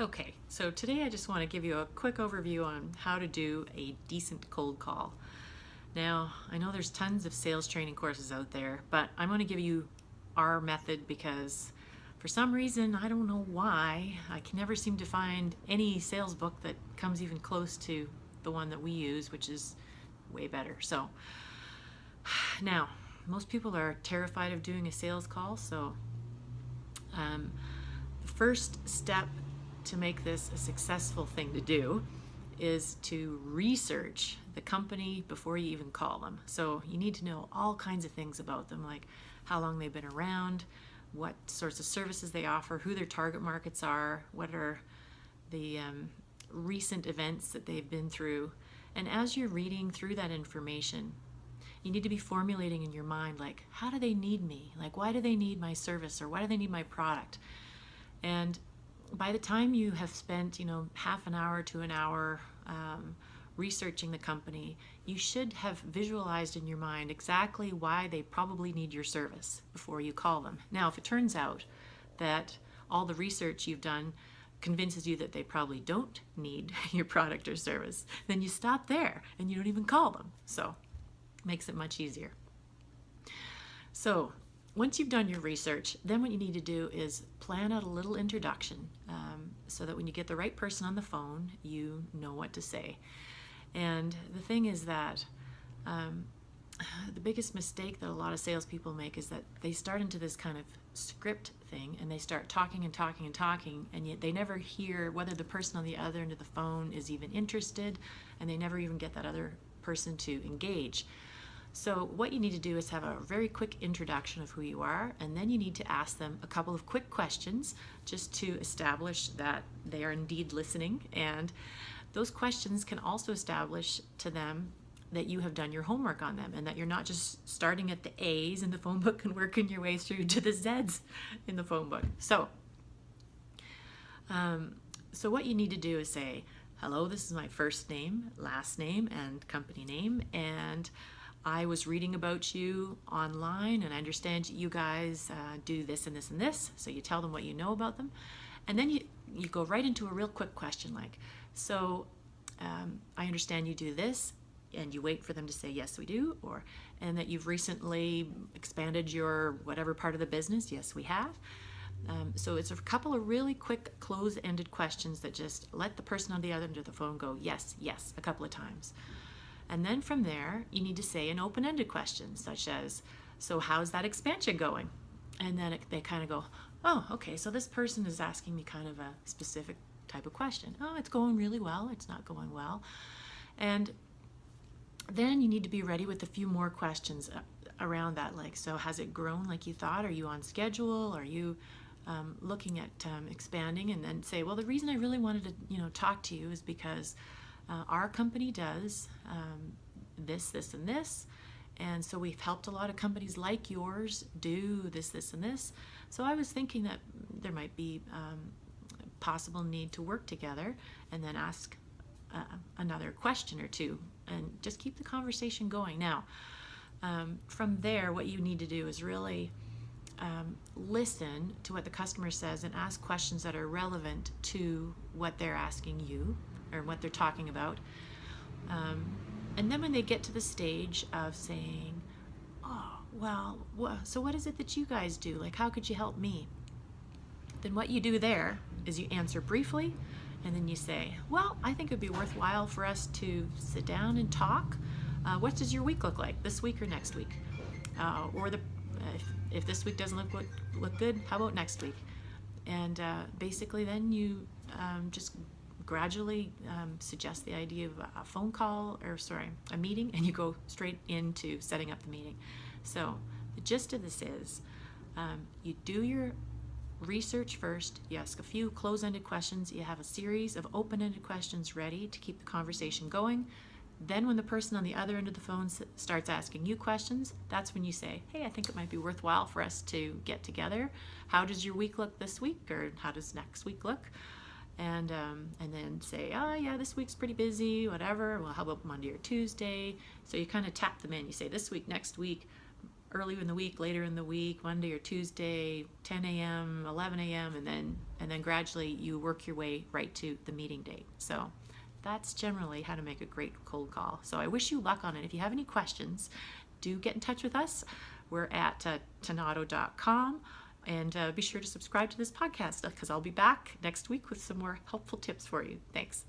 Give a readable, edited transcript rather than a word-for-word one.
Okay, so today I just want to give you a quick overview on how to do a decent cold call. Now, I know there's tons of sales training courses out there, but I'm going to give you our method because for some reason, I don't know why, I can never seem to find any sales book that comes even close to the one that we use, which is way better. So, now, most people are terrified of doing a sales call, so um, the first step to make this a successful thing to do is to research the company before you even call them. So you need to know all kinds of things about them, like how long they've been around, what sorts of services they offer, who their target markets are, what are the recent events that they've been through. And as you're reading through that information, you need to be formulating in your mind, like, how do they need me? Like, why do they need my service, or why do they need my product? And by the time you have spent, half an hour to an hour researching the company, you should have visualized in your mind exactly why they probably need your service before you call them. Now, if it turns out that all the research you've done convinces you that they probably don't need your product or service, then you stop there and you don't even call them. So it makes it much easier. So once you've done your research, then what you need to do is plan out a little introduction so that when you get the right person on the phone, you know what to say. And the thing is that the biggest mistake that a lot of salespeople make is that they start into this kind of script thing, and they start talking and talking and talking, and yet they never hear whether the person on the other end of the phone is even interested, and they never even get that other person to engage. So what you need to do is have a very quick introduction of who you are, and then you need to ask them a couple of quick questions just to establish that they are indeed listening. And those questions can also establish to them that you have done your homework on them, and that you're not just starting at the A's in the phone book and working your way through to the Z's in the phone book. So what you need to do is say, hello, this is my first name, last name, and company name, and I was reading about you online, and I understand you guys do this and this and this. So you tell them what you know about them. And then you go right into a real quick question like, so I understand you do this, and you wait for them to say, yes, we do, and that you've recently expanded your whatever part of the business. Yes, we have. So it's a couple of really quick close-ended questions that just let the person on the other end of the phone go, yes, yes, a couple of times. And then from there, you need to say an open-ended question, such as, so how's that expansion going? And then they kind of go, oh, okay, so this person is asking me kind of a specific type of question. Oh, it's going really well, it's not going well. And then you need to be ready with a few more questions around that, like, so has it grown like you thought? Are you on schedule? Are you looking at expanding? And then say, well, the reason I really wanted to talk to you is because our company does this, this, and this, and so we've helped a lot of companies like yours do this, this, and this. So I was thinking that there might be possible need to work together, and then ask another question or two, and just keep the conversation going. Now, from there, what you need to do is really listen to what the customer says and ask questions that are relevant to what they're asking you, or what they're talking about. And then when they get to the stage of saying, oh, well, so what is it that you guys do? Like, how could you help me? Then what you do there is you answer briefly, and then you say, well, I think it would be worthwhile for us to sit down and talk. What does your week look like, this week or next week? If this week doesn't look good, how about next week? And basically then you just gradually suggest the idea of a phone call, a meeting, and you go straight into setting up the meeting. So the gist of this is you do your research first, you ask a few close-ended questions, you have a series of open-ended questions ready to keep the conversation going. Then when the person on the other end of the phone starts asking you questions, that's when you say, hey, I think it might be worthwhile for us to get together. How does your week look this week, or how does next week look? And then say, oh yeah, this week's pretty busy, whatever. Well, how about Monday or Tuesday? So you kind of tap them in. You say, this week, next week, early in the week, later in the week, Monday or Tuesday, 10 a.m., 11 a.m., and then gradually you work your way right to the meeting date. So that's generally how to make a great cold call. So I wish you luck on it. If you have any questions, do get in touch with us. We're at tenato.com, and be sure to subscribe to this podcast because I'll be back next week with some more helpful tips for you. Thanks.